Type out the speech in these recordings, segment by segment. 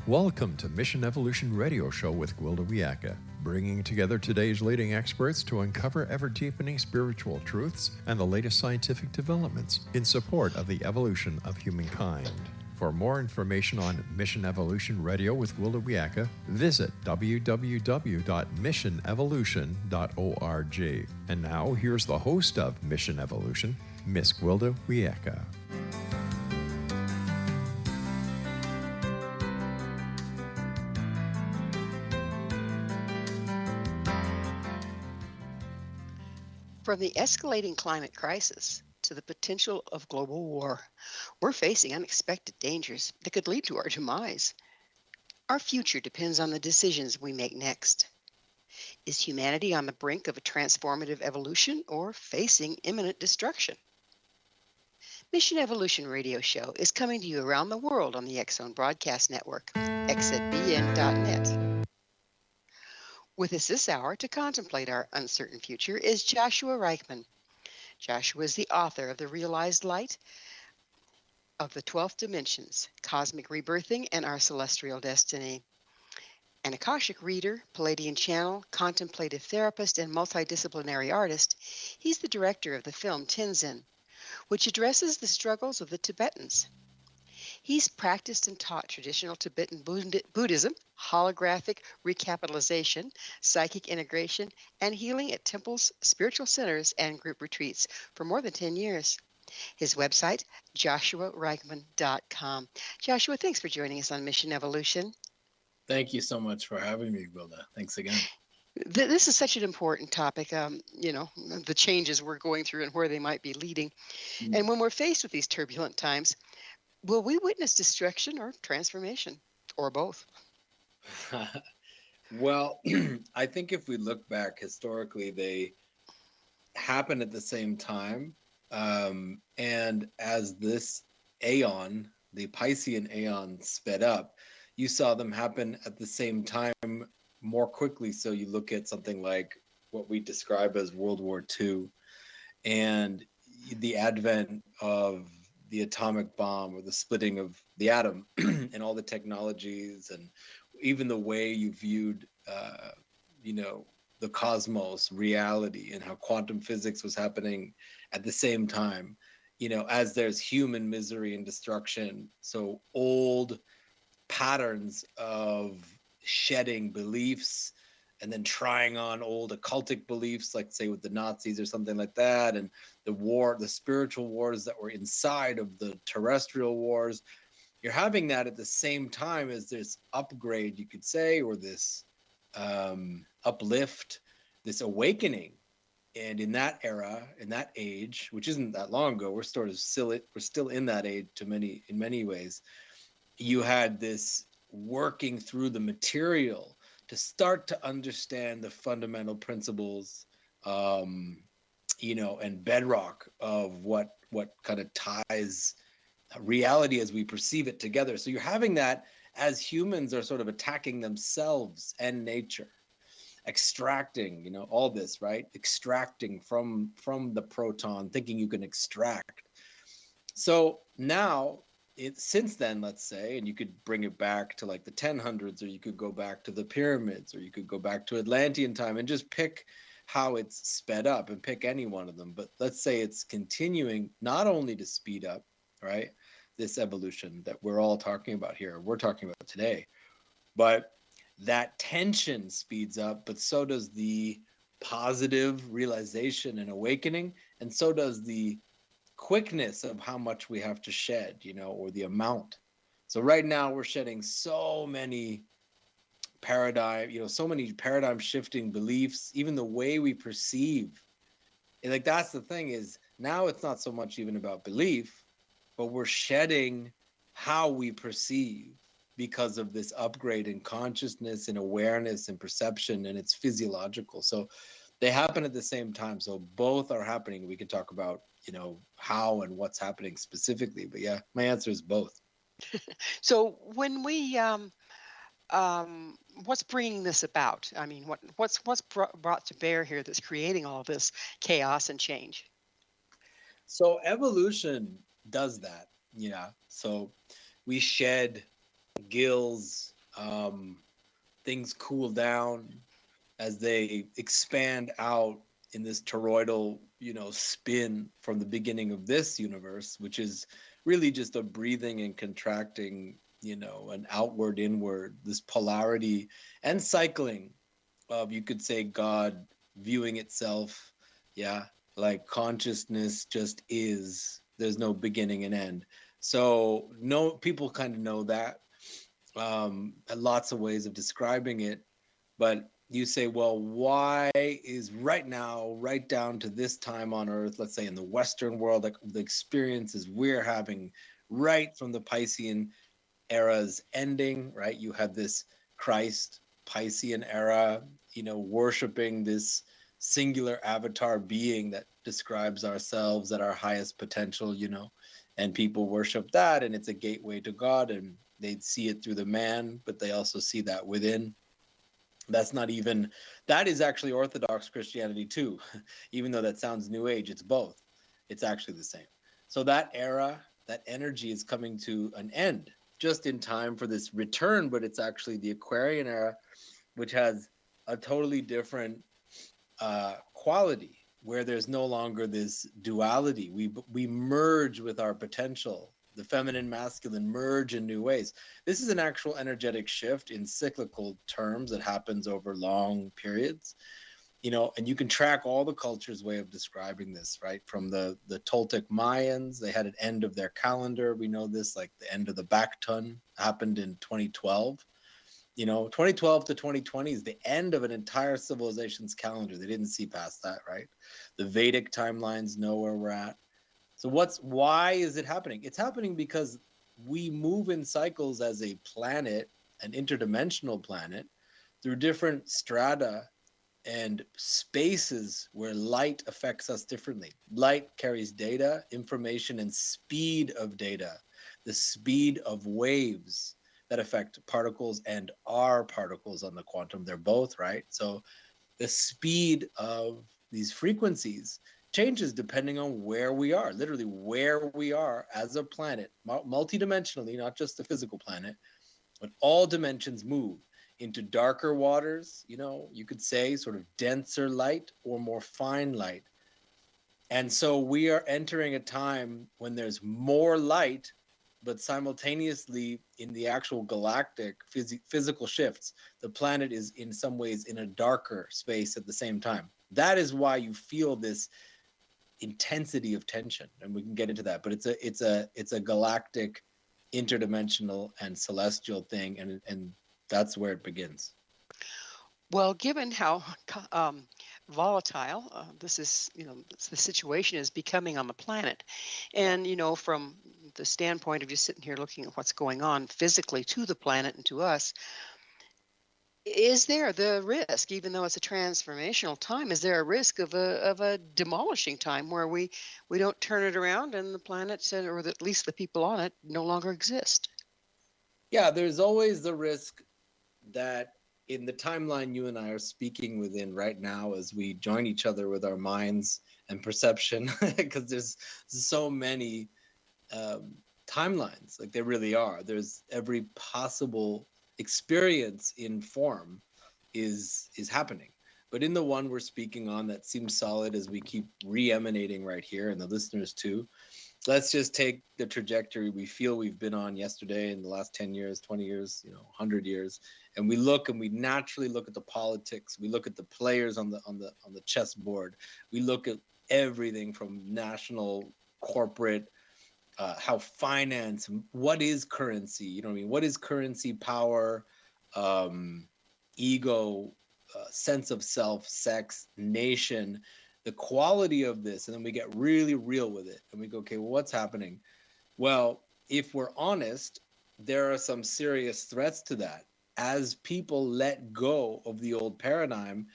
Welcome to Mission Evolution Radio Show with Gwilda Wiyaka, bringing together today's leading experts to uncover ever-deepening spiritual truths and the latest scientific developments in support of the evolution of humankind. For more information on Mission Evolution Radio with Gwilda Wiyaka, visit www.missionevolution.org. And now, here's the host of Mission Evolution, Miss Gwilda Wiyaka. From the escalating climate crisis to the potential of global war, we're facing unexpected dangers that could lead to our demise. Our future depends on the decisions we make next. Is humanity on the brink of a transformative evolution or facing imminent destruction? Mission Evolution Radio Show is coming to you around the world on the X Zone Broadcast Network, xzbn.net. With us this hour to contemplate our uncertain future is Joshua Reichmann. Joshua is the author of The Realized Light of the 12th Dimensions, Cosmic Rebirthing and Our Celestial Destiny. An Akashic reader, Pleiadian channel, contemplative therapist, and multidisciplinary artist, he's the director of the film Tenzin, which addresses the struggles of the Tibetans. He's practiced and taught traditional Tibetan Buddhism, holographic recapitulation, psychic integration, and healing at temples, spiritual centers, and group retreats for more than 10 years. His website, joshuareichmann.com. Joshua, thanks for joining us on Mission Evolution. Thank you so much for having me, Gwilda. Thanks again. This is such an important topic, the changes we're going through and where they might be leading. Mm-hmm. And when we're faced with these turbulent times, will we witness destruction or transformation, or both? Well, I think if we look back historically, they happen at the same time. And as this aeon, the Pleiadian aeon, sped up, you saw them happen at the same time more quickly. So you look at something like what we describe as World War II and the advent of the atomic bomb or the splitting of the atom and all the technologies and even the way you viewed, the cosmos, reality, and how quantum physics was happening at the same time, as there's human misery and destruction. So old patterns of shedding beliefs and then trying on old occultic beliefs, like say with the Nazis or something like that, and the spiritual wars that were inside of the terrestrial wars. You're having that at the same time as this upgrade, you could say, or this uplift, this awakening. And in that era, in that age, which isn't that long ago, we're still in that age in many ways. You had this working through the material to start to understand the fundamental principles, and bedrock of what kind of ties reality as we perceive it together. So you're having that as humans are sort of attacking themselves and nature, extracting, all this, right? Extracting from the proton, thinking you can extract. So now, since then, let's say, and you could bring it back to like the 1000s, or you could go back to the pyramids, or you could go back to Atlantean time and just pick how it's sped up and pick any one of them. But let's say it's continuing not only to speed up, right, this evolution that we're all talking about here, we're talking about today, but that tension speeds up, but so does the positive realization and awakening, and so does the quickness of how much we have to shed, or the amount. So right now we're shedding so many paradigm shifting beliefs, even the way we perceive. And like, that's the thing, is now it's not so much even about belief, but we're shedding how we perceive because of this upgrade in consciousness and awareness and perception, and it's physiological. So they happen at the same time. So both are happening. We could talk about, how and what's happening specifically, but yeah, my answer is both. So when we, what's bringing this about? I mean, what's brought to bear here that's creating all this chaos and change? So evolution does that, So we shed gills things cool down as they expand out in this toroidal, spin from the beginning of this universe, which is really just a breathing and contracting, an outward, inward, this polarity and cycling of, you could say, God viewing itself, yeah, like consciousness just is. There's no beginning and end. So no, people kind of know that. Lots of ways of describing it, but you say, well, why is right now, right down to this time on Earth, let's say in the Western world, like the experiences we're having right from the Piscean era's ending, right? You have this Christ Piscean era, worshiping this singular avatar being that describes ourselves at our highest potential, and people worship that, and it's a gateway to God, and they'd see it through the man, but they also see that within. That is actually Orthodox Christianity too. Even though that sounds New Age, it's both. It's actually the same. So that era, that energy is coming to an end just in time for this return, but it's actually the Aquarian era, which has a totally different quality, where there's no longer this duality. We merge with our potential. The feminine, masculine merge in new ways. This is an actual energetic shift in cyclical terms that happens over long periods. And you can track all the cultures' way of describing this, right? From the Toltec Mayans, they had an end of their calendar. We know this, like the end of the Bactun happened in 2012. 2012 to 2020 is the end of an entire civilization's calendar. They didn't see past that, right? The Vedic timelines know where we're at. So why is it happening? It's happening because we move in cycles as a planet, an interdimensional planet, through different strata and spaces where light affects us differently. Light carries data, information, and speed of data, the speed of waves that affect particles and are particles on the quantum. They're both, right? So the speed of these frequencies changes depending on where we are, literally where we are as a planet, multidimensionally, not just the physical planet, but all dimensions move into darker waters, you could say sort of denser light or more fine light. And so we are entering a time when there's more light, but simultaneously in the actual galactic physical shifts, the planet is in some ways in a darker space at the same time. That is why you feel this intensity of tension, and we can get into that. But it's a galactic, interdimensional, and celestial thing, and that's where it begins. Well, given how volatile this is, the situation is becoming on the planet, and from the standpoint of just sitting here looking at what's going on physically to the planet and to us, is there the risk, even though it's a transformational time, is there a risk of a demolishing time where we don't turn it around and the planet, or at least the people on it, no longer exist? Yeah, there's always the risk that in the timeline you and I are speaking within right now, as we join each other with our minds and perception, because there's so many timelines, like there really are. There's every possible experience in form is happening. But in the one we're speaking on that seems solid, as we keep re-emanating right here, and the listeners too, let's just take the trajectory we feel we've been on yesterday, in the last 10 years, 20 years, 100 years, and we naturally look at the politics. We look at the players on the chessboard. We look at everything from national, corporate, how finance, what is currency? You know what I mean? What is currency? Power, ego, sense of self, sex, nation, the quality of this. And then we get really real with it. And we go, okay, well, what's happening? Well, if we're honest, there are some serious threats to that. As people let go of the old paradigm,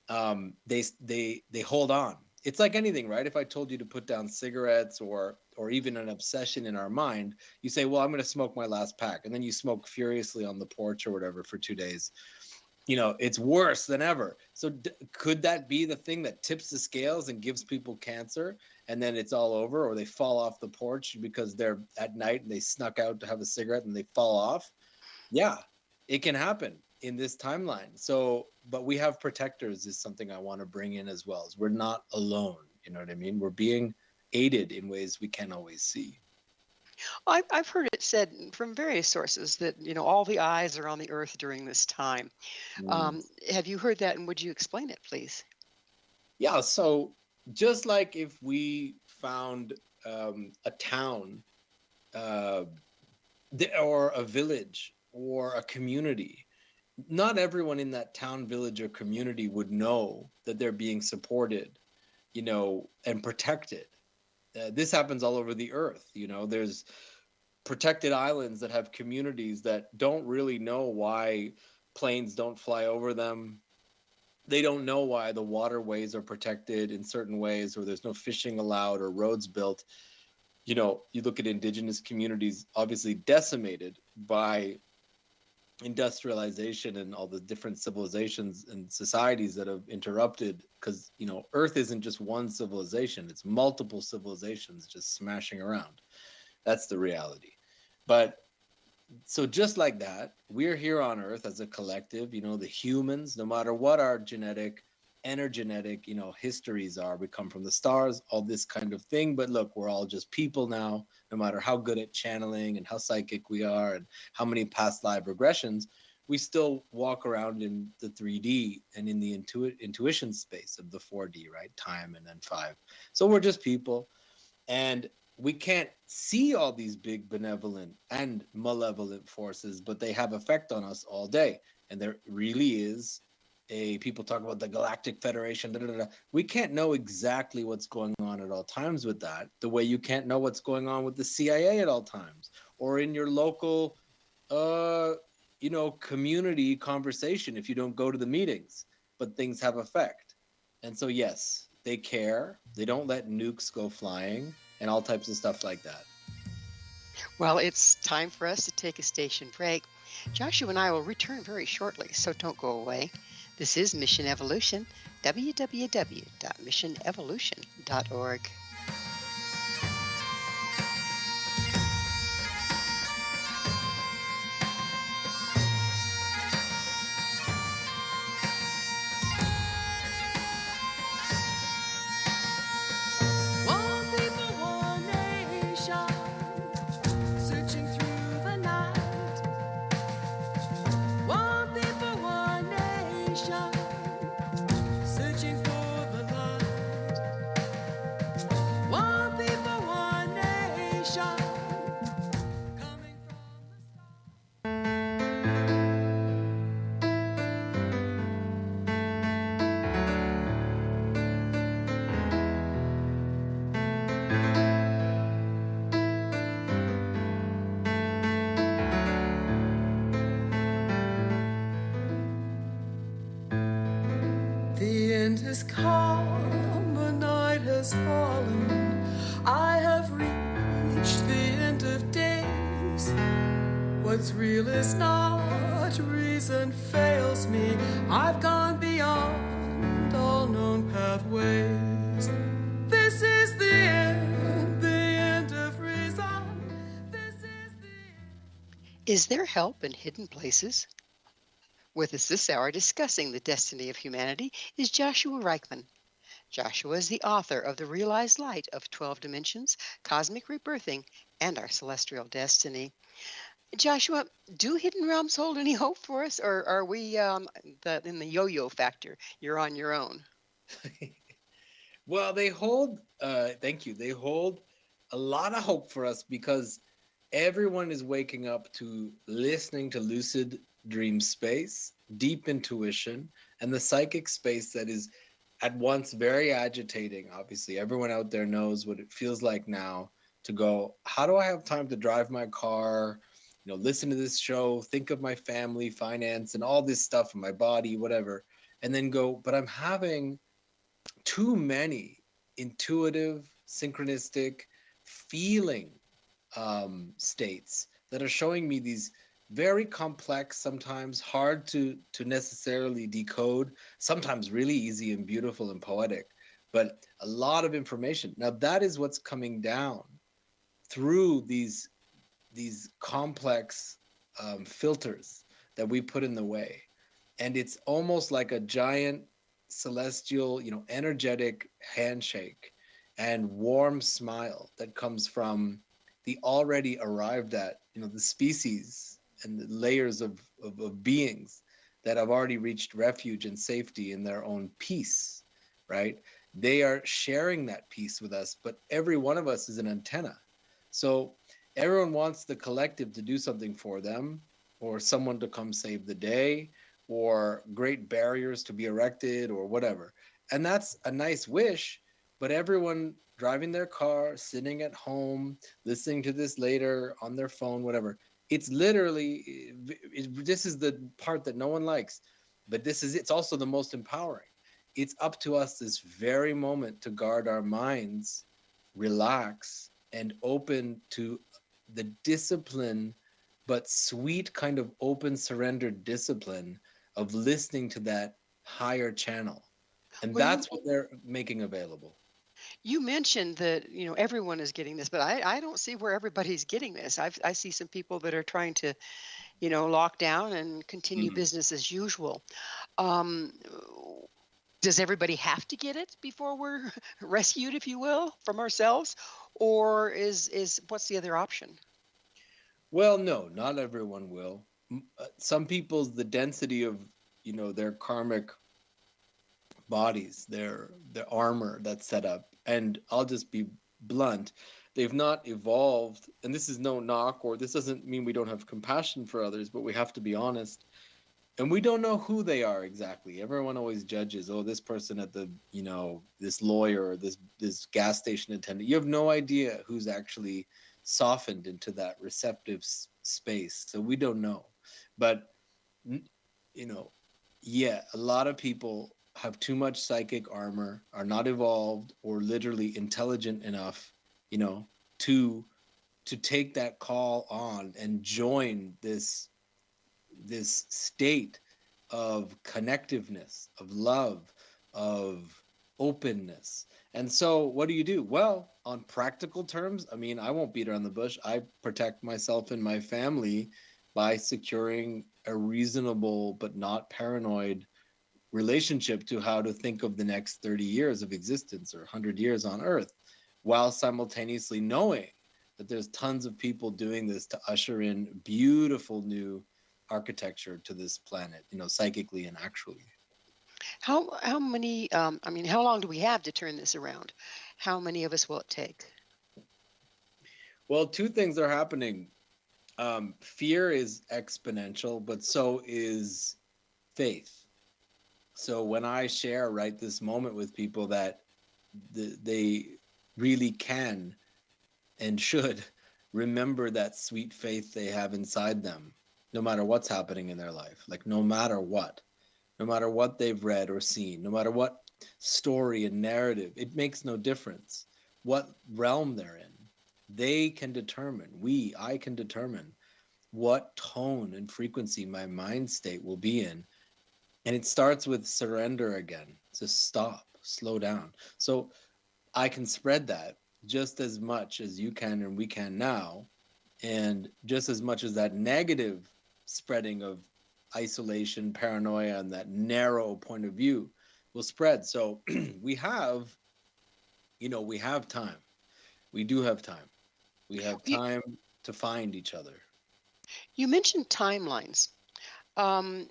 they hold on. It's like anything, right? If I told you to put down cigarettes or even an obsession in our mind, you say, well, I'm going to smoke my last pack. And then you smoke furiously on the porch or whatever for 2 days. It's worse than ever. So could that be the thing that tips the scales and gives people cancer, and then it's all over, or they fall off the porch because they're at night and they snuck out to have a cigarette and they fall off? Yeah. it can happen in this timeline. So, but we have protectors is something I want to bring in as well. Is we're not alone. You know what I mean? We're being aided in ways we can't always see. I've heard it said from various sources that, all the eyes are on the earth during this time. Mm. Have you heard that, and would you explain it, please? Yeah. So just like if we found a town uh, or a village or a community, not everyone in that town, village, or community would know that they're being supported, and protected. This happens all over the earth. There's protected islands that have communities that don't really know why planes don't fly over them. They don't know why the waterways are protected in certain ways, or there's no fishing allowed or roads built. You look at indigenous communities obviously decimated by industrialization and all the different civilizations and societies that have interrupted, because earth isn't just one civilization, it's multiple civilizations just smashing around. That's the reality. But so just like that, we're here on earth as a collective, the humans, no matter what our genetic, energetic, histories are. We come from the stars, all this kind of thing. But look, we're all just people now, no matter how good at channeling and how psychic we are and how many past life regressions, we still walk around in the 3D and in the intuition space of the 4D, right? Time and then 5. So we're just people. And we can't see all these big benevolent and malevolent forces, but they have effect on us all day. And there really is people talk about the Galactic Federation. Da, da, da. We can't know exactly what's going on at all times with that, the way you can't know what's going on with the CIA at all times, or in your local, community conversation if you don't go to the meetings, but things have effect. And so, yes, they care. They don't let nukes go flying and all types of stuff like that. Well, it's time for us to take a station break. Joshua and I will return very shortly, so don't go away. This is Mission Evolution, www.missionevolution.org. One people, one nation, searching through the night. One people, one nation, searching for the light. One people, one nation, coming from the stars. The end has come, the night has fallen. I have reached the end of days. What's real is not, reason fails me. I've gone beyond all known pathways. This is the end of reason. This is the end. Is there help in hidden places? With us this hour discussing the destiny of humanity is Joshua Reichmann. Joshua is the author of The Realized Light of 12 Dimensions, Cosmic Rebirthing, and Our Celestial Destiny. Joshua, do hidden realms hold any hope for us, or are we in the yo-yo factor? You're on your own. Well, they hold, thank you. They hold a lot of hope for us because everyone is waking up to listening to lucid dream space, deep intuition, and the psychic space that is at once very agitating. Obviously, everyone out there knows what it feels like now to go, how do I have time to drive my car, listen to this show, think of my family, finance, and all this stuff in my body, whatever, and then go, but I'm having too many intuitive, synchronistic, feeling states that are showing me these very complex, sometimes hard to necessarily decode, sometimes really easy and beautiful and poetic, but a lot of information. Now that is what's coming down through these complex filters that we put in the way. And it's almost like a giant celestial, energetic handshake and warm smile that comes from the already arrived at, the species and the layers of beings that have already reached refuge and safety in their own peace, right? They are sharing that peace with us, but every one of us is an antenna. So everyone wants the collective to do something for them, or someone to come save the day, or great barriers to be erected, or whatever. And that's a nice wish, but everyone driving their car, sitting at home, listening to this later on their phone, whatever. It's literally, this is the part that no one likes, but it's also the most empowering. It's up to us this very moment to guard our minds, relax, and open to the discipline, but sweet kind of open surrendered discipline of listening to that higher channel. And Well, that's what they're making available. you mentioned that everyone is getting this, but I don't see where everybody's getting this. I see some people that are trying to lock down and continue Mm. business as usual. Um, does everybody have to get it before we're rescued, if you will, from ourselves, or is what's the other option? Well, no, not everyone will. Some people's the density of, their karmic bodies, their armor that's set up. And I'll just be blunt. They've not evolved, and this is no knock, or this doesn't mean we don't have compassion for others, but we have to be honest. And we don't know who they are exactly. Everyone always judges, oh, this person at the, this lawyer, or this gas station attendant. You have no idea who's actually softened into that receptive space. So we don't know. But you know, yeah, a lot of people have too much psychic armor, are not evolved or literally intelligent enough, you know, to take that call on and join this state of connectiveness, of love, of openness. And so what do? Well, on practical terms, I mean, I won't beat around the bush. I protect myself and my family by securing a reasonable but not paranoid relationship to how to think of the next 30 years of existence or 100 years on Earth, while simultaneously knowing that there's tons of people doing this to usher in beautiful new architecture to this planet, psychically and actually. How many? I mean, how long do we have to turn this around? How many of us will it take? Well, two things are happening. Fear is exponential, but so is faith. So when I share right this moment with people that they really can and should remember that sweet faith they have inside them, no matter what's happening in their life, like no matter what they've read or seen, no matter what story and narrative, it makes no difference what realm they're in. They can determine, I can determine what tone and frequency my mind state will be in. And it starts with surrender again, to stop, slow down. So I can spread that just as much as you can and we can now, and just as much as that negative spreading of isolation, paranoia, and that narrow point of view will spread. So we have, we have time. We do have time. We have You, time to find each other. you mentioned timelines. Um,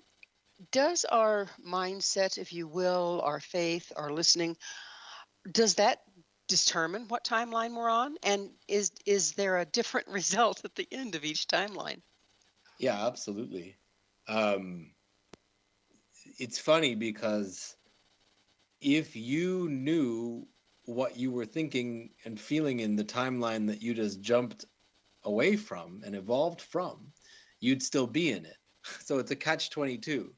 does our mindset, if you will, our faith, our listening, does that determine what timeline we're on? And is there a different result at the end of each timeline? Yeah, absolutely. Um, it's funny because if you knew what you were thinking and feeling in the timeline that you just jumped away from and evolved from, you'd still be in it. So it's a catch-22.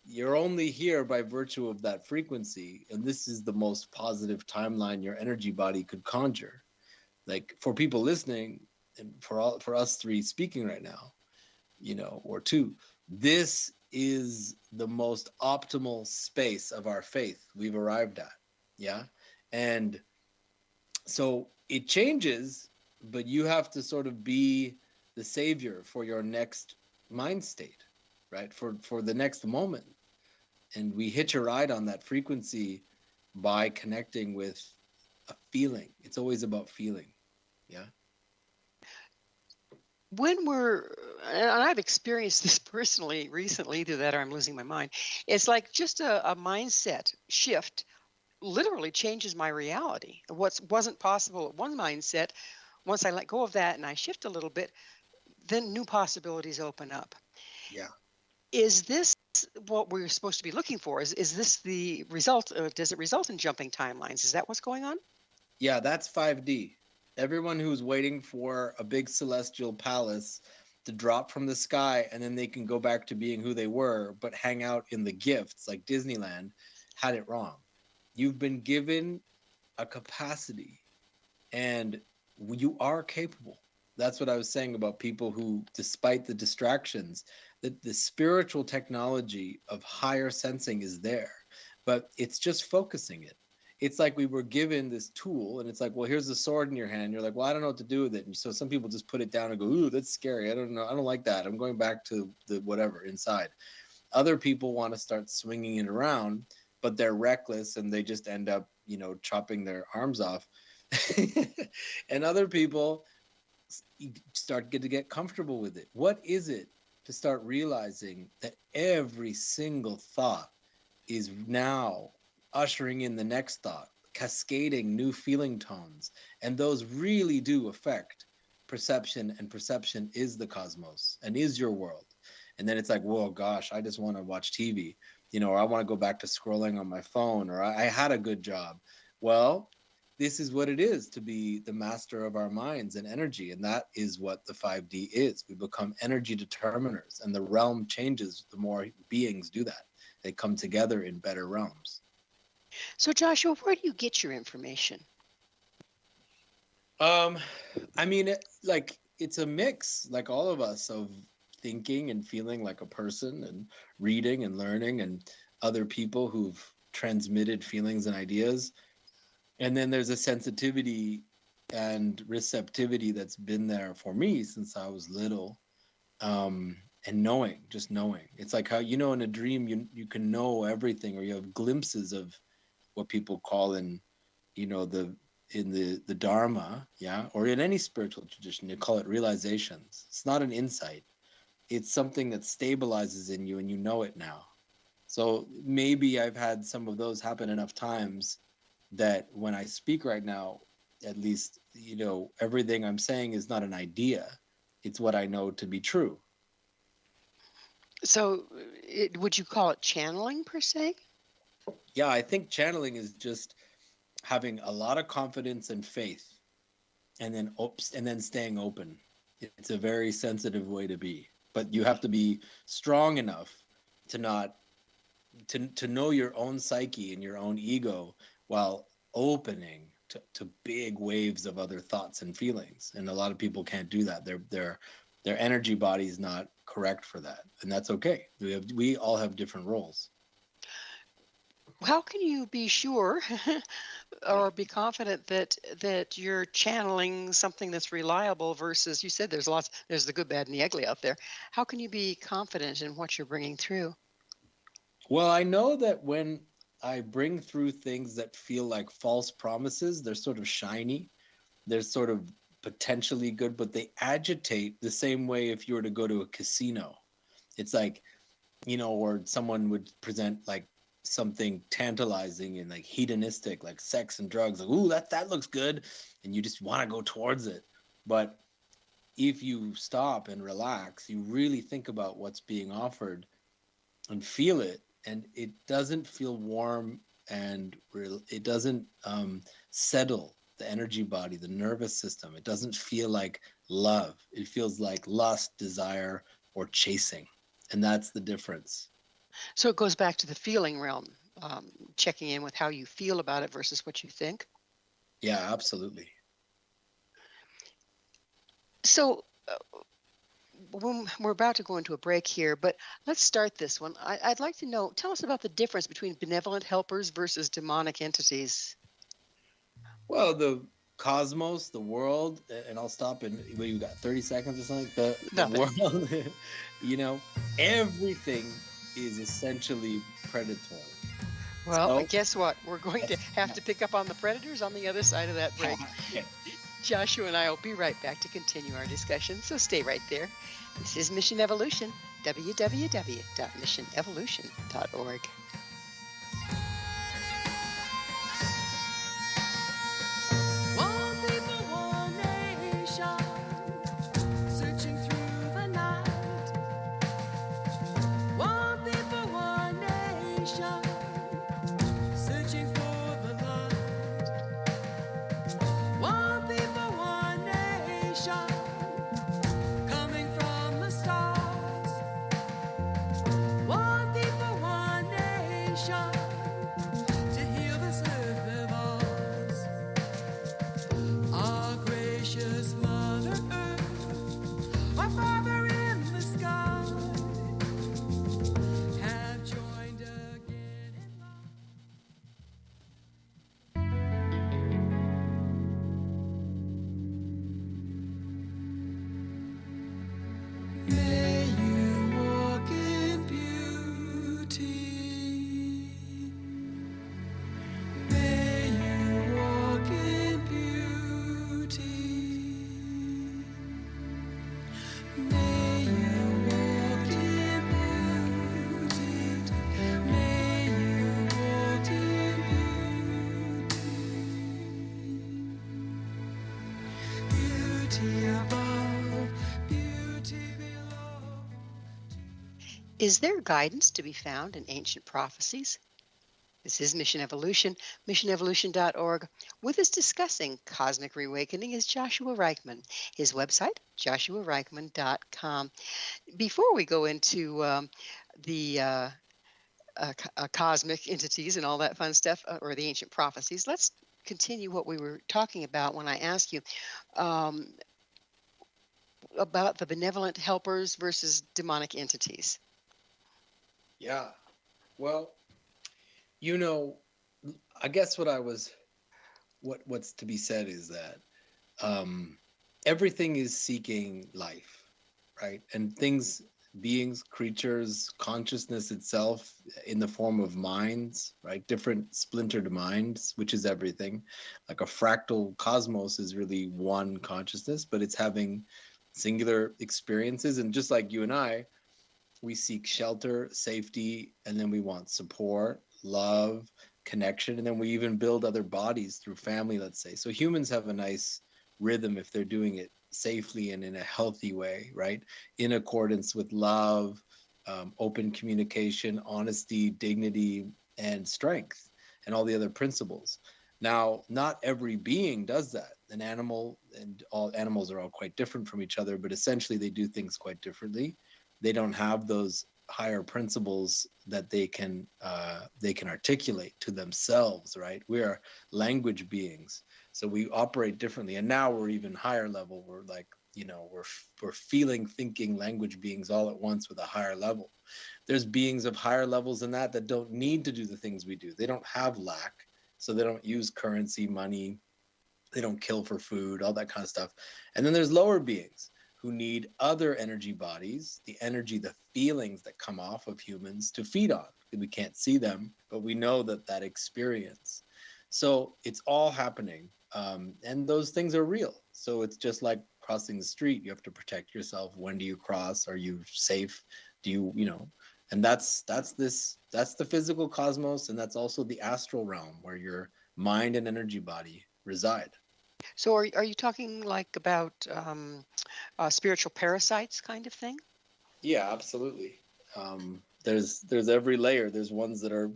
You're only here by virtue of that frequency, and this is the most positive timeline your energy body could conjure. Like for people listening, and for us three speaking right now, or two, this is the most optimal space of our faith we've arrived at. Yeah. And so it changes, but you have to sort of be the savior for your next mind state. right? For the next moment. And we hitch a ride on that frequency by connecting with a feeling. It's always about feeling. Yeah. When we're, and I've experienced this personally recently, either that or I'm losing my mind. It's like just a mindset shift literally changes my reality. What wasn't possible at one mindset, once I let go of that and I shift a little bit, then new possibilities open up. Yeah. Is this what we're supposed to be looking for? Is this the result? Does it result in jumping timelines? Is that what's going on? Yeah, that's 5D. Everyone who's waiting for a big celestial palace to drop from the sky and then they can go back to being who they were, but hang out in the gifts like Disneyland, had it wrong. You've been given a capacity and you are capable. That's what I was saying about people who, despite the distractions, that the spiritual technology of higher sensing is there, but it's just focusing it. It's like we were given this tool and it's like, well, here's the sword in your hand. You're like, well, I don't know what to do with it. And so some people just put it down and go, ooh, that's scary. I don't know. I don't like that. I'm going back to the whatever inside. Other people want to start swinging it around, but they're reckless and they just end up, chopping their arms off. And other people start to get comfortable with it. What is it to start realizing that every single thought is now ushering in the next thought, cascading new feeling tones, and those really do affect perception, and perception is the cosmos and is your world. And then it's like, whoa, gosh, I just want to watch TV, or I want to go back to scrolling on my phone, or I had a good job. Well, this is what it is to be the master of our minds and energy. And that is what the 5D is. We become energy determiners, and the realm changes the more beings do that. They come together in better realms. So, Joshua, where do you get your information? I mean, it's a mix, like all of us, of thinking and feeling like a person, and reading and learning, and other people who've transmitted feelings and ideas. And then there's a sensitivity and receptivity that's been there for me since I was little. And just knowing. It's like how, in a dream, you can know everything, or you have glimpses of what people call in the Dharma, yeah, or in any spiritual tradition, you call it realizations. It's not an insight. It's something that stabilizes in you and you know it now. So maybe I've had some of those happen enough times that when I speak right now, at least, everything I'm saying is not an idea. It's what I know to be true. So, would you call it channeling per se? Yeah, I think channeling is just having a lot of confidence and faith, and then staying open. It's a very sensitive way to be, but you have to be strong enough to not to know your own psyche and your own ego while opening to big waves of other thoughts and feelings. And a lot of people can't do that. Their energy body is not correct for that, and that's okay. We all have different roles. How can you be sure or be confident that you're channeling something that's reliable versus, you said there's the good, bad, and the ugly out there. How can you be confident in what you're bringing through? Well, I know that when I bring through things that feel like false promises, they're sort of shiny, they're sort of potentially good, but they agitate the same way if you were to go to a casino. It's like, or someone would present like something tantalizing and like hedonistic, like sex and drugs, like, ooh, that looks good, and you just want to go towards it. But if you stop and relax, you really think about what's being offered and feel it, and it doesn't feel warm, and it doesn't settle the energy body, the nervous system. It doesn't feel like love. It feels like lust, desire, or chasing, and that's the difference. So it goes back to the feeling realm, checking in with how you feel about it versus what you think. Yeah, absolutely. So when we're about to go into a break here, but let's start this one. I'd like to know, tell us about the difference between benevolent helpers versus demonic entities. Well, cosmos, the world, and I'll stop in, what you got, 30 seconds or something? The Nothing. world, everything is essentially predatory. Well, So, guess what? We're going to yes. have to pick up on the predators on the other side of that break. Okay. Joshua and I will be right back to continue our discussion, so stay right there. This is Mission Evolution, www.missionevolution.org. One people, one nation, searching through the night. One people, one nation, searching for the light. One people, one nation, coming from the stars. One people, one nation, to heal this earth of ours. Our gracious Mother Earth, our Father in the sky, have joined again in love. May you walk in beauty. May you walk in beauty. May you walk in beauty. May you walk in beauty. Beauty above, beauty below. Is there guidance to be found in ancient prophecies? This is Mission Evolution, missionevolution.org. With us discussing cosmic reawakening is Joshua Reichmann. His website, joshuareichmann.com. Before we go into the cosmic entities and all that fun stuff, or the ancient prophecies, let's continue what we were talking about when I asked you um, about the benevolent helpers versus demonic entities. Yeah. Well, I guess what's to be said is that everything is seeking life, right? And things, beings, creatures, consciousness itself in the form of minds, right? Different splintered minds, which is everything. Like a fractal cosmos is really one consciousness, but it's having singular experiences. And just like you and I, we seek shelter, safety, and then we want support, love, connection, and then we even build other bodies through family, let's say. So humans have a nice rhythm if they're doing it safely and in a healthy way, right? In accordance with love, open communication, honesty, dignity, and strength, and all the other principles. Now, not every being does that. An animal, and all animals are all quite different from each other, but essentially they do things quite differently. They don't have those higher principles that they can articulate to themselves, right? We are language beings, so we operate differently. And now we're even higher level. We're like, we're feeling, thinking language beings all at once with a higher level. There's beings of higher levels than that don't need to do the things we do. They don't have lack, so they don't use currency, money. They don't kill for food, all that kind of stuff. And then there's lower beings who need other energy bodies, the energy, the feelings that come off of humans to feed on. We can't see them, but we know that experience. So it's all happening. And those things are real. So it's just like crossing the street. You have to protect yourself. When do you cross? Are you safe? Do you, and that's the physical cosmos. And that's also the astral realm where your mind and energy body reside. So are you talking like about spiritual parasites kind of thing? Yeah, absolutely. There's every layer. There's ones that are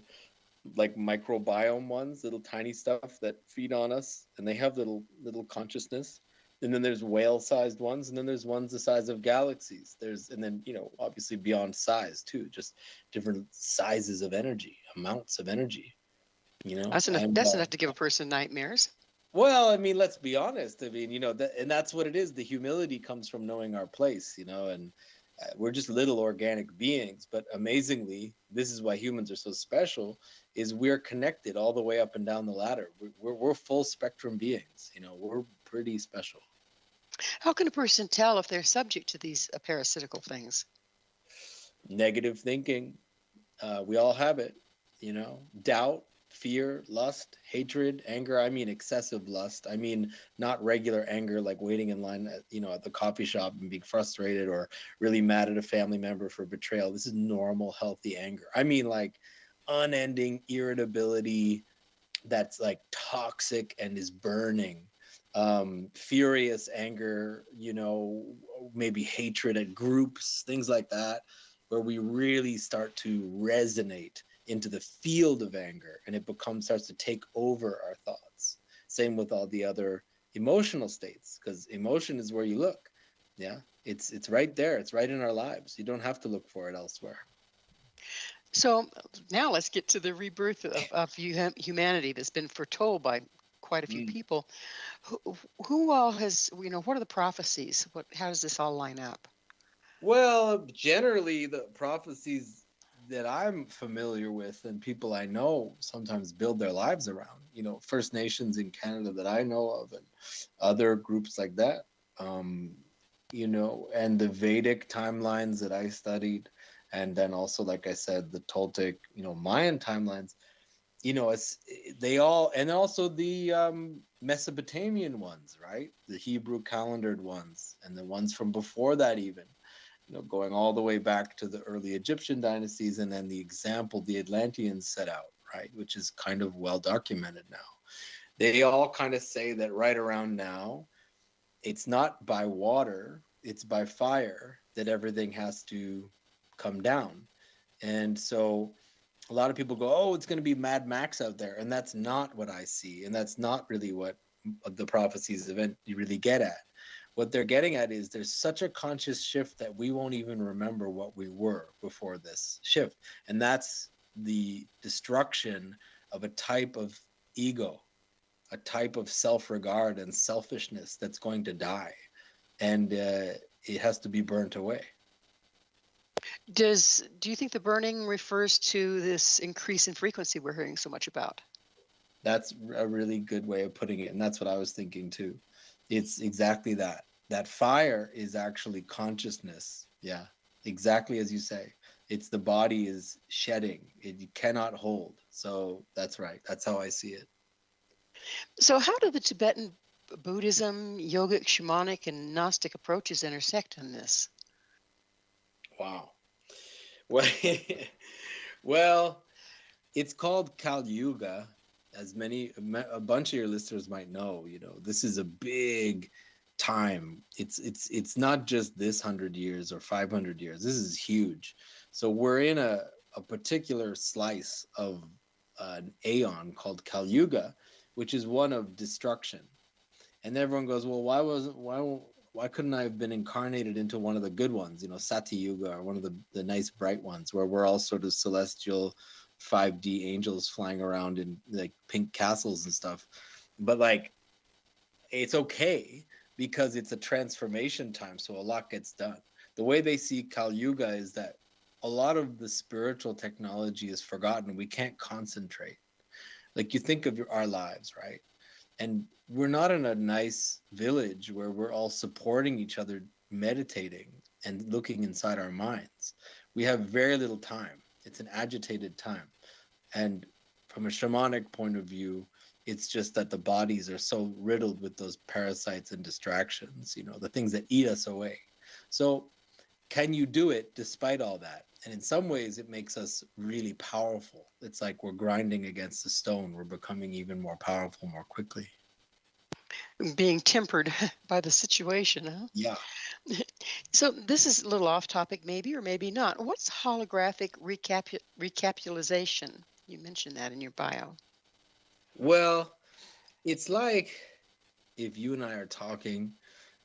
like microbiome ones, little tiny stuff that feed on us, and they have little consciousness. And then there's whale-sized ones, and then there's ones the size of galaxies. And then obviously beyond size too, just different sizes of energy, amounts of energy. That's enough to give a person nightmares. Well, I mean, let's be honest. I mean, and that's what it is. The humility comes from knowing our place, and We're just little organic beings, but amazingly, this is why humans are so special, is we're connected all the way up and down the ladder. We're full spectrum beings. We're pretty special. How can a person tell if they're subject to these parasitical things? Negative thinking, we all have it. Doubt, fear, lust, hatred, anger. I mean excessive lust. I mean not regular anger like waiting in line at the coffee shop and being frustrated or really mad at a family member for betrayal. This is normal healthy anger. I mean like unending irritability that's like toxic and is burning. Furious anger, maybe hatred at groups, things like that, where we really start to resonate into the field of anger, and it starts to take over our thoughts. Same with all the other emotional states, because emotion is where you look. Yeah, it's right there. It's right in our lives. You don't have to look for it elsewhere. So now let's get to the rebirth of humanity that's been foretold by quite a few Mm. people. Who all has, what are the prophecies? How does this all line up? Well, generally, the prophecies that I'm familiar with and people I know sometimes build their lives around, First Nations in Canada that I know of and other groups like that, and the Vedic timelines that I studied. And then also, like I said, the Toltec, Mayan timelines, it's they all, and also the Mesopotamian ones, right? The Hebrew calendared ones and the ones from before that even, going all the way back to the early Egyptian dynasties, and then the example the Atlanteans set out, right, which is kind of well documented now. They all kind of say that right around now, it's not by water, it's by fire that everything has to come down. And so a lot of people go, oh, it's going to be Mad Max out there. And that's not what I see. And that's not really what the prophecies event you really get at. What they're getting at is there's such a conscious shift that we won't even remember what we were before this shift. And that's the destruction of a type of ego, a type of self-regard and selfishness that's going to die. And it has to be burnt away. Do you think the burning refers to this increase in frequency we're hearing so much about? That's a really good way of putting it. And that's what I was thinking too. It's exactly that. That fire is actually consciousness. Yeah, exactly as you say. It's the body is shedding. It cannot hold. So that's right. That's how I see it. So how do the Tibetan Buddhism, yogic, shamanic, and Gnostic approaches intersect in this? Wow. Well, well, it's called Kali Yuga, as a bunch of your listeners might know. This is a big time. It's not just this 100 years or 500 years. This is huge. So we're in a particular slice of an aeon called Kali Yuga, which is one of destruction. And everyone goes, well, why couldn't I have been incarnated into one of the good ones, Sati Yuga, or one of the nice bright ones where we're all sort of celestial 5D angels flying around in like pink castles and stuff. But like, it's okay because it's a transformation time. So a lot gets done. The way they see Kali Yuga is that a lot of the spiritual technology is forgotten. We can't concentrate. Like you think of our lives, right? And we're not in a nice village where we're all supporting each other, meditating and looking inside our minds. We have very little time. It's an agitated time. And from a shamanic point of view, it's just that the bodies are so riddled with those parasites and distractions, the things that eat us away. So can you do it despite all that? And in some ways, it makes us really powerful. It's like we're grinding against a stone. We're becoming even more powerful more quickly. Being tempered by the situation, huh? Yeah. So this is a little off topic, maybe or maybe not. What's holographic recapitulation? You mentioned that in your bio. Well, it's like if you and I are talking,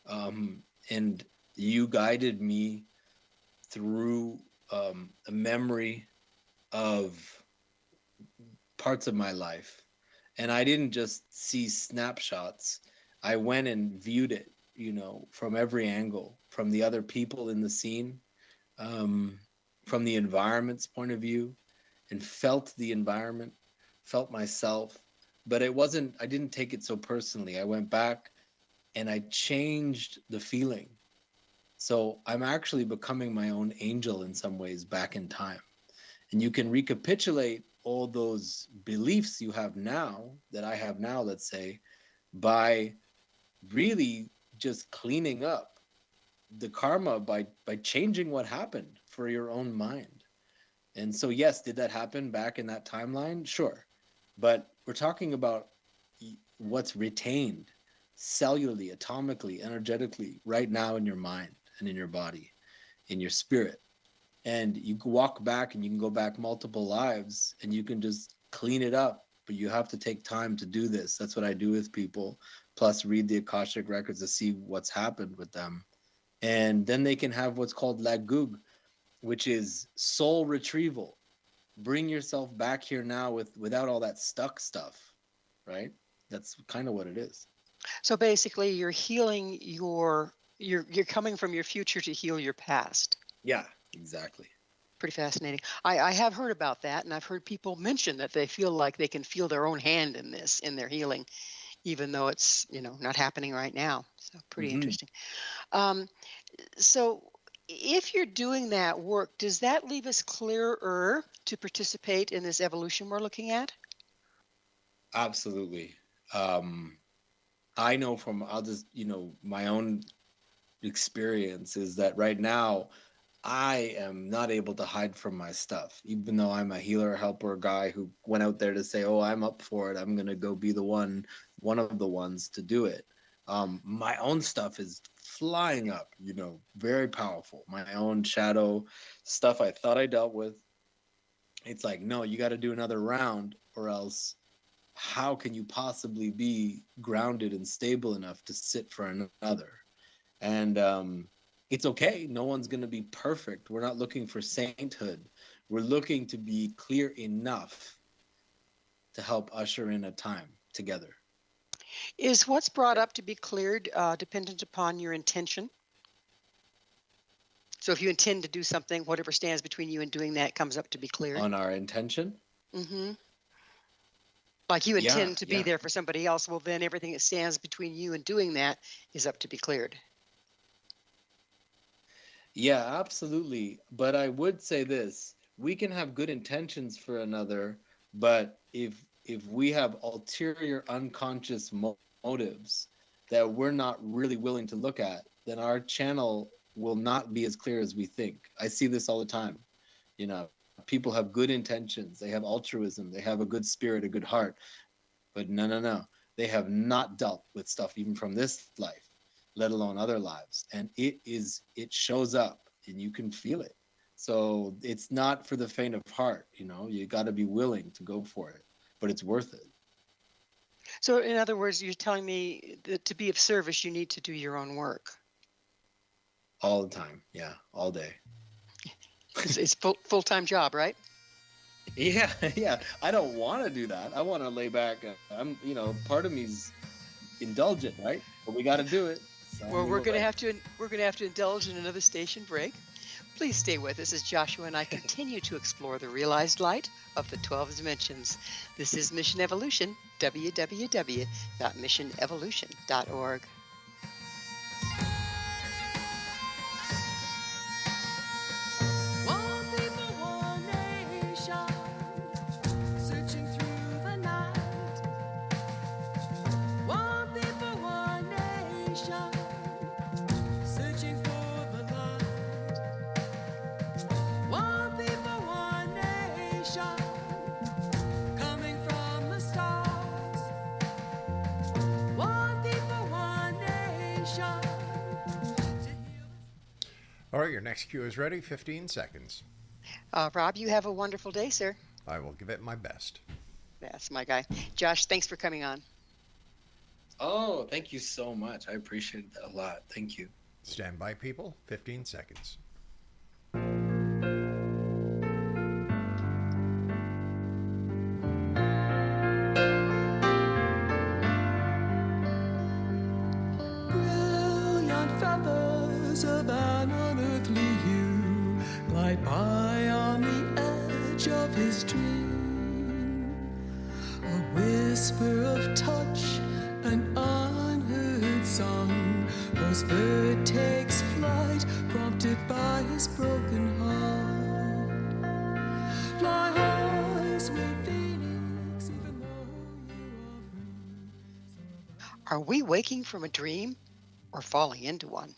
and you guided me through a memory of parts of my life, and I didn't just see snapshots. I went and viewed it, from every angle, from the other people in the scene, um, from the environment's point of view, and felt the environment, felt myself. But I didn't take it so personally. I went back and I changed the feeling. So I'm actually becoming my own angel in some ways back in time. And you can recapitulate all those beliefs you have now, that I have now, let's say, by really just cleaning up the karma by changing what happened for your own mind. And so, yes, did that happen back in that timeline? Sure. But we're talking about what's retained cellularly, atomically, energetically right now in your mind and in your body, in your spirit. And you can walk back and you can go back multiple lives and you can just clean it up. But you have to take time to do this. That's what I do with people. Plus, read the Akashic records to see what's happened with them. And then they can have what's called lagug, which is soul retrieval. Bring yourself back here now without all that stuck stuff, right? That's kind of what it is. So basically, you're healing you're coming from your future to heal your past. Yeah, exactly. Pretty fascinating. I have heard about that, and I've heard people mention that they feel like they can feel their own hand in this, in their healing, even though it's, not happening right now. So pretty interesting. Um, so if you're doing that work, does that leave us clearer to participate in this evolution we're looking at? Absolutely. I know from, I'll just, my own experience is that right now I am not able to hide from my stuff, even though I'm a healer, helper guy who went out there to say, oh, I'm up for it. I'm going to go be one of the ones to do it. My own stuff is flying up, very powerful. My own shadow stuff I thought I dealt with. It's like, no, you got to do another round, or else how can you possibly be grounded and stable enough to sit for another? And it's okay. No one's going to be perfect. We're not looking for sainthood. We're looking to be clear enough to help usher in a time together. Is what's brought up to be cleared dependent upon your intention? So if you intend to do something, whatever stands between you and doing that comes up to be cleared. On our intention? Mm-hmm. Like you intend to be there for somebody else, well, then everything that stands between you and doing that is up to be cleared. Yeah, absolutely. But I would say this, we can have good intentions for another, but if we have ulterior unconscious motives that we're not really willing to look at, then our channel will not be as clear as we think. I see this all the time. People have good intentions, they have altruism, they have a good spirit, a good heart, but no. They have not dealt with stuff even from this life, let alone other lives. And it shows up and you can feel it. So it's not for the faint of heart, you got to be willing to go for it, but it's worth it. So in other words, you're telling me that to be of service, you need to do your own work. All the time. Yeah. All day. It's full-time job, right? Yeah. I don't want to do that. I want to lay back. Part of me's indulgent, right? But we got to do it. Well, we're going to have to indulge in another station break. Please stay with us as Joshua and I continue to explore the realized light of the 12 dimensions. This is Mission Evolution, www.missionevolution.org. One people, one nation, searching through the night. One people, one nation, searching for the light. One people, one nation, coming from the stars. One people, one nation. All right, your next cue is ready. 15 seconds. Rob, you have a wonderful day, sir. I will give it my best. That's my guy. Josh, thanks for coming on. Oh, thank you so much. I appreciate that a lot. Thank you. Stand by, people. 15 seconds. Brilliant feathers of an unearthly hue, I pie on the edge of his dream. A whisper of touch, an unheard song. Whose bird takes flight, prompted by his broken heart. Fly high, sweet phoenix, even though you are free. Are we waking from a dream or falling into one?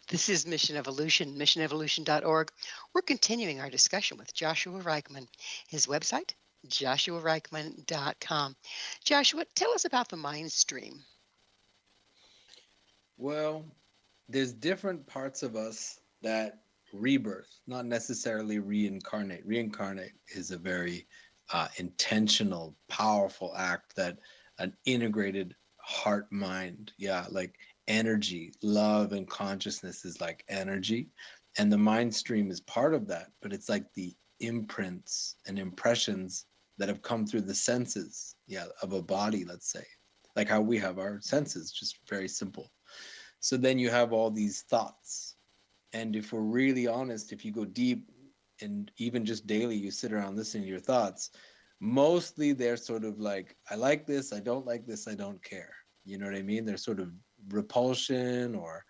This is Mission Evolution, missionevolution.org. We're continuing our discussion with Joshua Reichmann. His website, joshuareichmann.com. Joshua, tell us about the mind stream. Well, there's different parts of us that rebirth, not necessarily reincarnate. Reincarnate is a very intentional, powerful act that an integrated heart mind, like energy, love, and consciousness is like energy. And the mind stream is part of that, but it's like the imprints and impressions that have come through the senses, of a body, let's say, like how we have our senses, just very simple. So then you have all these thoughts. And if we're really honest, if you go deep and even just daily, you sit around listening to your thoughts, mostly they're sort of like, I like this, I don't like this, I don't care. You know what I mean? They're sort of repulsion or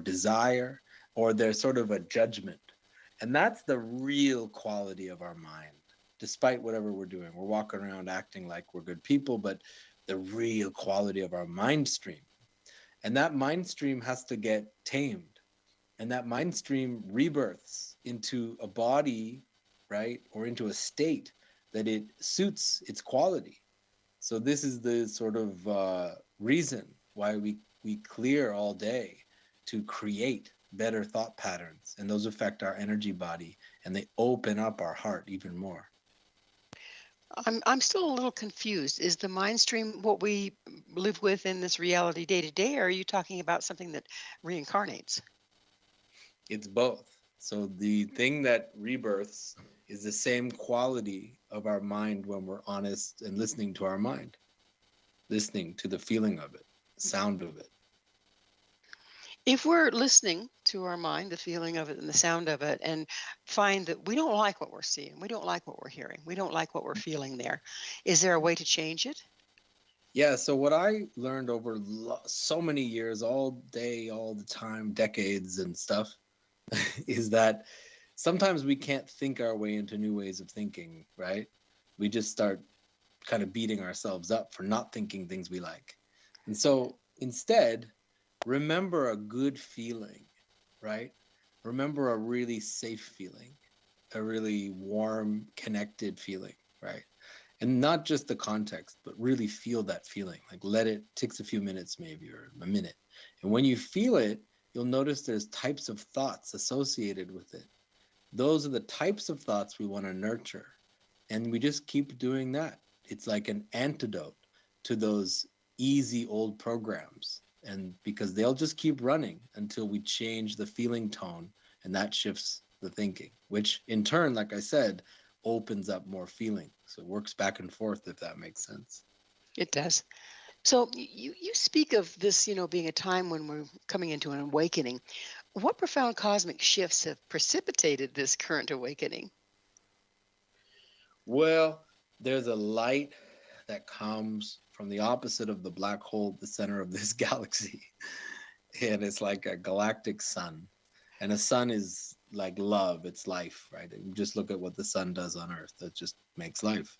desire, or they're sort of a judgment. And that's the real quality of our mind, despite whatever we're doing. We're walking around acting like we're good people, but the real quality of our mind stream. And that mind stream has to get tamed. And that mind stream rebirths into a body, right? Or into a state that it suits its quality. So this is the sort of reason why we clear all day to create better thought patterns. And those affect our energy body and they open up our heart even more. I'm still a little confused. Is the mind stream what we live with in this reality day to day, or are you talking about something that reincarnates? It's both. So the thing that rebirths is the same quality of our mind when we're honest and listening to our mind, listening to the feeling of it, the sound of it. If we're listening to our mind, the feeling of it and the sound of it, and find that we don't like what we're seeing, we don't like what we're hearing, we don't like what we're feeling there, is there a way to change it? Yeah, so what I learned over so many years, all day, all the time, decades and stuff, is that sometimes we can't think our way into new ways of thinking, right? We just start kind of beating ourselves up for not thinking things we like. And so instead, remember a good feeling, right? Remember a really safe feeling, a really warm, connected feeling, right? And not just the context, but really feel that feeling. Like let it takes a few minutes maybe or a minute. And when you feel it, you'll notice there's types of thoughts associated with it. Those are the types of thoughts we want to nurture. And we just keep doing that. It's like an antidote to those easy old programs. And because they'll just keep running until we change the feeling tone, and that shifts the thinking, which in turn, like I said, opens up more feeling. So it works back and forth, if that makes sense. It does. So you speak of this, being a time when we're coming into an awakening. What profound cosmic shifts have precipitated this current awakening? Well, there's a light that comes from the opposite of the black hole, the center of this galaxy. And it's like a galactic sun. And a sun is like love, it's life, right? You just look at what the sun does on Earth, that just makes life.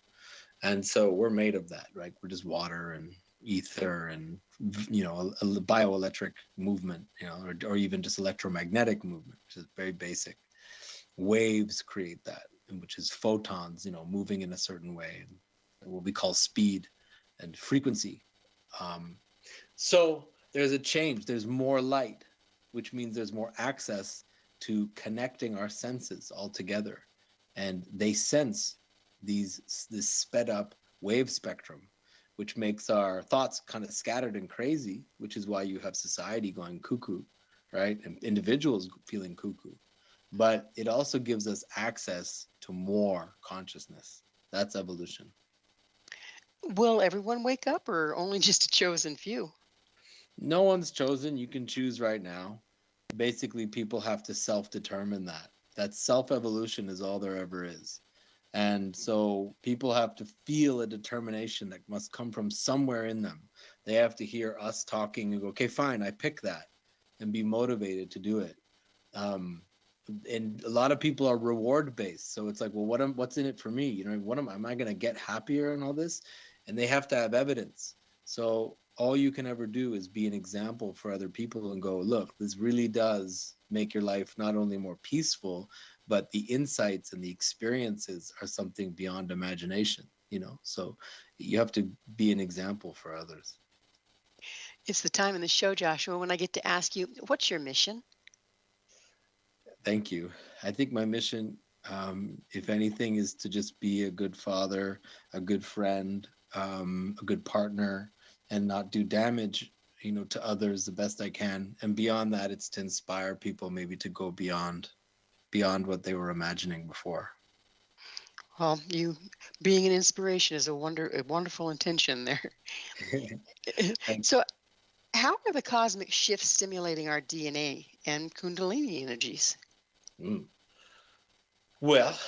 And so we're made of that, right? We're just water and ether and, a bioelectric movement, or even just electromagnetic movement, which is very basic. Waves create that, which is photons, moving in a certain way, and what we call speed and frequency. So there's a change. There's more light, which means there's more access to connecting our senses all together, and they sense this sped up wave spectrum, which makes our thoughts kind of scattered and crazy, which is why you have society going cuckoo, right? And individuals feeling cuckoo. But it also gives us access to more consciousness. That's evolution. Will everyone wake up or only just a chosen few? No one's chosen. You can choose right now. Basically, people have to self-determine that. That self-evolution is all there ever is. And so people have to feel a determination that must come from somewhere in them. They have to hear us talking and go, okay, fine, I pick that, and be motivated to do it. Um, and a lot of people are reward based. So it's like, well, what's in it for me? You know, am I going to get happier and all this? And they have to have evidence. So all you can ever do is be an example for other people and go, look, this really does make your life not only more peaceful, but the insights and the experiences are something beyond imagination, you know? So you have to be an example for others. It's the time in the show, Joshua, when I get to ask you, what's your mission? Thank you. I think my mission, if anything, is to just be a good father, a good friend, a good partner, and not do damage, you know, to others the best I can. And beyond that, it's to inspire people maybe to go beyond what they were imagining before. Well, you being an inspiration is a wonderful intention there. Thank So, how are the cosmic shifts stimulating our DNA and Kundalini energies? you. Well,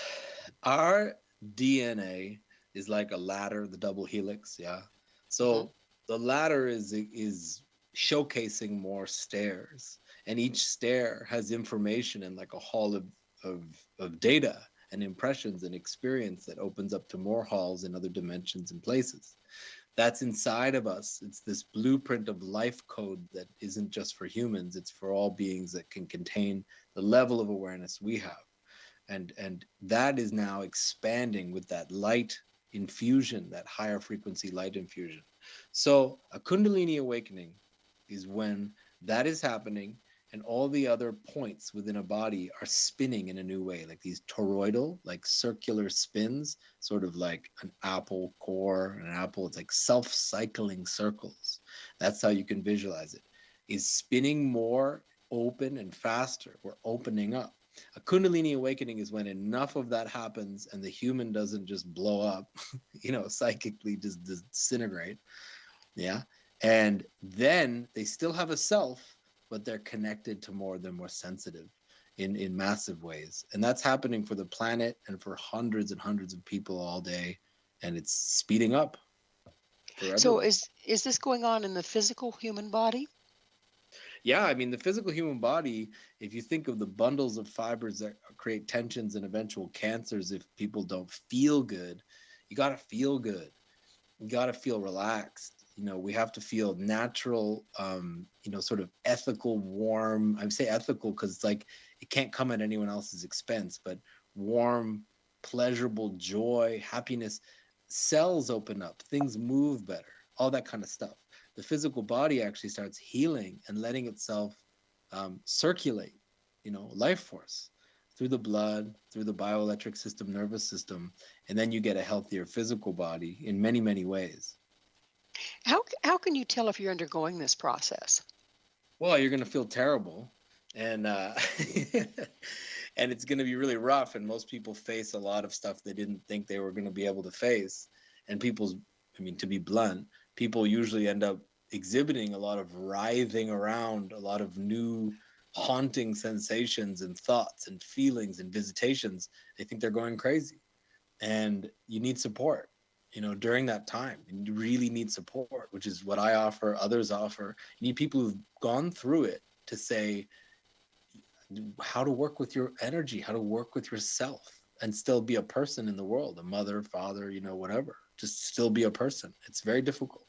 our DNA is like a ladder, the double helix, yeah. Hmm. So the ladder is showcasing more stairs, and each stair has information and like a hall of of data and impressions and experience that opens up to more halls in other dimensions and places. That's inside of us. It's this blueprint of life code that isn't just for humans, it's for all beings that can contain the level of awareness we have. And that is now expanding with that light infusion, that higher frequency light infusion. So a kundalini awakening is when that is happening and all the other points within a body are spinning in a new way, like these toroidal, like circular spins, sort of like an apple core. An apple, it's like self-cycling circles. That's how you can visualize it. Is spinning more open and faster. We're opening up. A kundalini awakening is when enough of that happens and the human doesn't just blow up, you know, psychically just disintegrate. Yeah. And then they still have a self, but they're connected to more, they're more sensitive in massive ways. And that's happening for the planet and for hundreds and hundreds of people all day. And it's speeding up for So, everyone. is this going on in the physical human body? Yeah, I mean, the physical human body, if you think of the bundles of fibers that create tensions and eventual cancers, if people don't feel good, you got to feel good. You got to feel relaxed. You know, we have to feel natural, you know, sort of ethical, warm. I would say ethical because it's like it can't come at anyone else's expense, but warm, pleasurable joy, happiness. Cells open up, things move better, all that kind of stuff. The physical body actually starts healing and letting itself circulate, you know, life force through the blood, through the bioelectric system, nervous system, and then you get a healthier physical body in many, many ways. How can you tell if you're undergoing this process? Well, you're going to feel terrible, and and it's going to be really rough. And most people face a lot of stuff they didn't think they were going to be able to face. And people's, I mean, to be blunt, people usually end up exhibiting a lot of writhing around, a lot of new haunting sensations and thoughts and feelings and visitations. They think they're going crazy, and you need support, you know, during that time. And you really need support, which is what I offer, others offer. You need people who've gone through it to say how to work with your energy, how to work with yourself and still be a person in the world, a mother, father, you know, whatever, just still be a person. It's very difficult.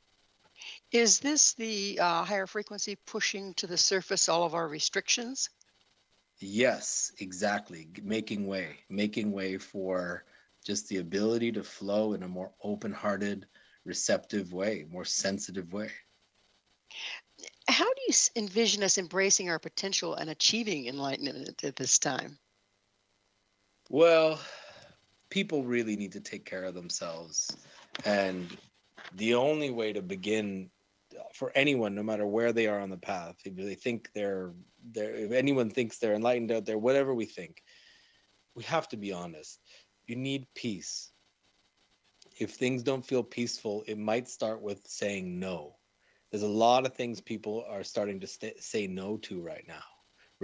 Is this the higher frequency pushing to the surface all of our restrictions? Yes, exactly. Making way for just the ability to flow in a more open-hearted, receptive way, more sensitive way. How do you envision us embracing our potential and achieving enlightenment at this time? Well, people really need to take care of themselves. And the only way to begin for anyone, no matter where they are on the path, if they think if anyone thinks they're enlightened out there, whatever we think, we have to be honest. You need peace. If things don't feel peaceful, it might start with saying no. There's a lot of things people are starting to say no to right now.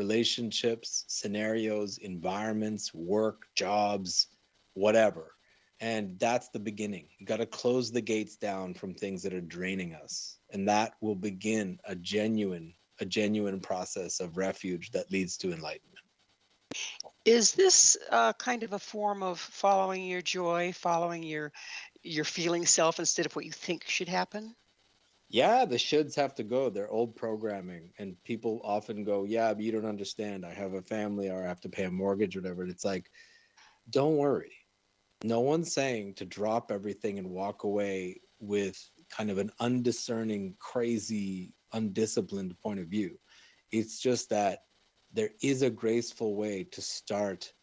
relationships, scenarios, environments, work, jobs, whatever. And that's the beginning. You got to close the gates down from things that are draining us. And that will begin a genuine process of refuge that leads to enlightenment. Is this kind of a form of following your joy, following your feeling self instead of what you think should happen? Yeah, the shoulds have to go. They're old programming. And people often go, yeah, but you don't understand. I have a family or I have to pay a mortgage or whatever. And it's like, don't worry. No one's saying to drop everything and walk away with kind of an undiscerning, crazy, undisciplined point of view. It's just that there is a graceful way to start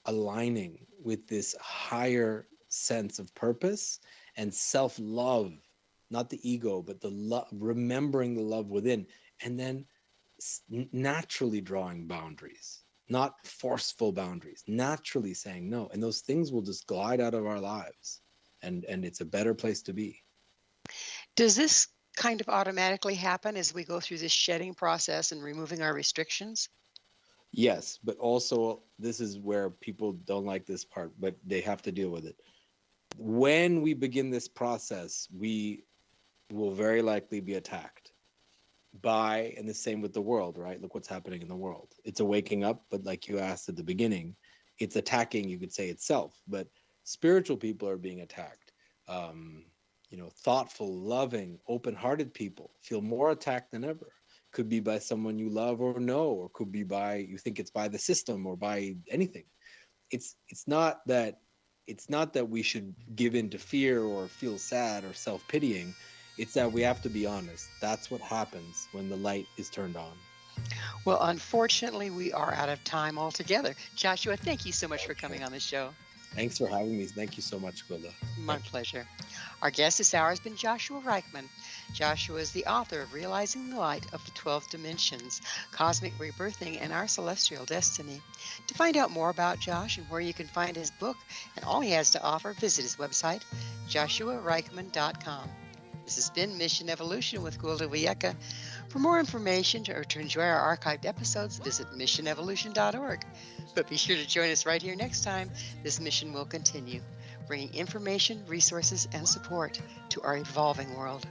aligning with this higher sense of purpose and self-love, not the ego, but the love, remembering the love within, and then naturally drawing boundaries, not forceful boundaries, naturally saying no. And those things will just glide out of our lives. And it's a better place to be. Does this kind of automatically happen as we go through this shedding process and removing our restrictions? Yes, but also this is where people don't like this part, but they have to deal with it. When we begin this process, we will very likely be attacked by, and the same with the world, right? Look what's happening in the world. It's a waking up, but like you asked at the beginning, it's attacking, you could say, itself. But spiritual people are being attacked. Thoughtful, loving, open-hearted people feel more attacked than ever. Could be by someone you love or know, or could be by, you think it's by the system or by anything. It's not that we should give in to fear or feel sad or self-pitying. It's that we have to be honest. That's what happens when the light is turned on. Well, unfortunately, we are out of time altogether. Joshua, thank you so much for coming on the show. Thanks for having me. Thank you so much, Gwilda. My pleasure. Our guest this hour has been Joshua Reichmann. Joshua is the author of Realizing the Light of the 12 Dimensions, Cosmic Rebirthing, and Our Celestial Destiny. To find out more about Josh and where you can find his book and all he has to offer, visit his website, joshuareichmann.com. This has been Mission Evolution with Gwilda Wiyaka. For more information or to enjoy our archived episodes, visit missionevolution.org. But be sure to join us right here next time. This mission will continue, bringing information, resources, and support to our evolving world.